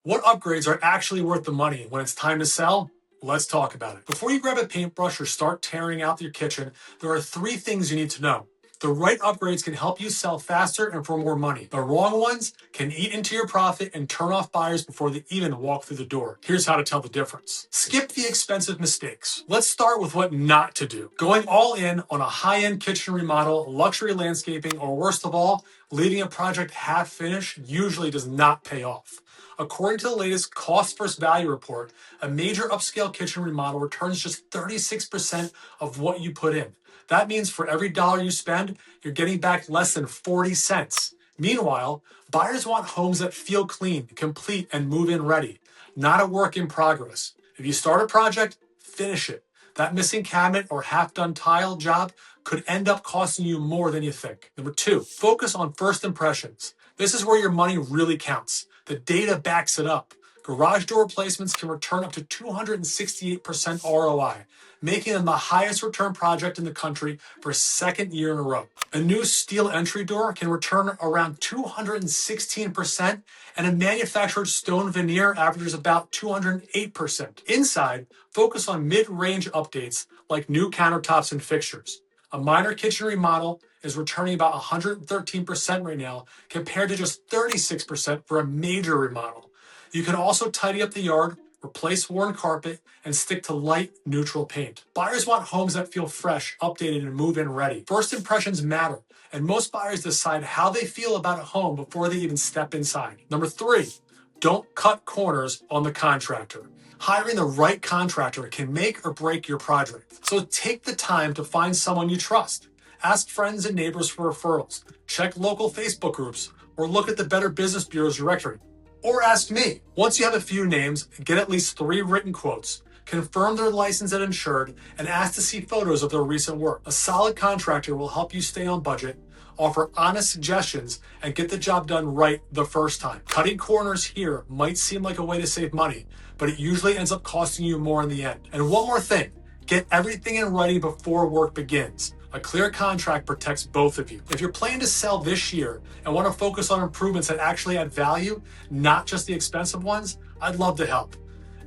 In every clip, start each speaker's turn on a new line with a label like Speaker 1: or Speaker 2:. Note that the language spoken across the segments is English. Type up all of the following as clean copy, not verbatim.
Speaker 1: What upgrades are actually worth the money when it's time to sell? Let's talk about it. Before you grab a paintbrush or start tearing out your kitchen, there are three things you need to know. The right upgrades can help you sell faster and for more money. The wrong ones can eat into your profit and turn off buyers before they even walk through the door. Here's how to tell the difference. Skip the expensive mistakes. Let's start with what not to do. Going all in on a high-end kitchen remodel, luxury landscaping, or worst of all, leaving a project half finished usually does not pay off. According to the latest cost versus value report, a major upscale kitchen remodel returns just 36% of what you put in. That means for every dollar you spend, you're getting back less than 40 cents. Meanwhile, buyers want homes that feel clean, complete, and move-in ready, not a work in progress. If you start a project, finish it. That missing cabinet or half-done tile job could end up costing you more than you think. Number two, focus on first impressions. This is where your money really counts. The data backs it up. Garage door replacements can return up to 268% ROI, making them the highest return project in the country for a second year in a row. A new steel entry door can return around 216%, and a manufactured stone veneer averages about 208%. Inside, focus on mid-range updates like new countertops and fixtures. A minor kitchen remodel is returning about 113% right now, compared to just 36% for a major remodel. You can also tidy up the yard, replace worn carpet, and stick to light, neutral paint. Buyers want homes that feel fresh, updated, and move-in ready. First impressions matter, and most buyers decide how they feel about a home before they even step inside. Number three, don't cut corners on the contractor. Hiring the right contractor can make or break your project. So take the time to find someone you trust. Ask friends and neighbors for referrals. Check local Facebook groups, or look at the Better Business Bureau's directory. Or ask me. Once you have a few names, get at least 3 written quotes. Confirm their license and insured, and ask to see photos of their recent work. A solid contractor will help you stay on budget, offer honest suggestions, and get the job done right the first time. Cutting corners here might seem like a way to save money, but it usually ends up costing you more in the end. And one more thing, get everything in writing before work begins. A clear contract protects both of you. If you're planning to sell this year and want to focus on improvements that actually add value, not just the expensive ones, I'd love to help.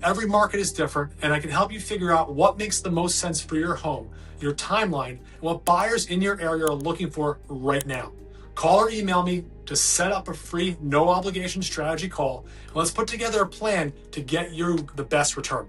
Speaker 1: Every market is different, and I can help you figure out what makes the most sense for your home, your timeline, and what buyers in your area are looking for right now. Call or email me to set up a free, no obligation strategy call, and let's put together a plan to get you the best return.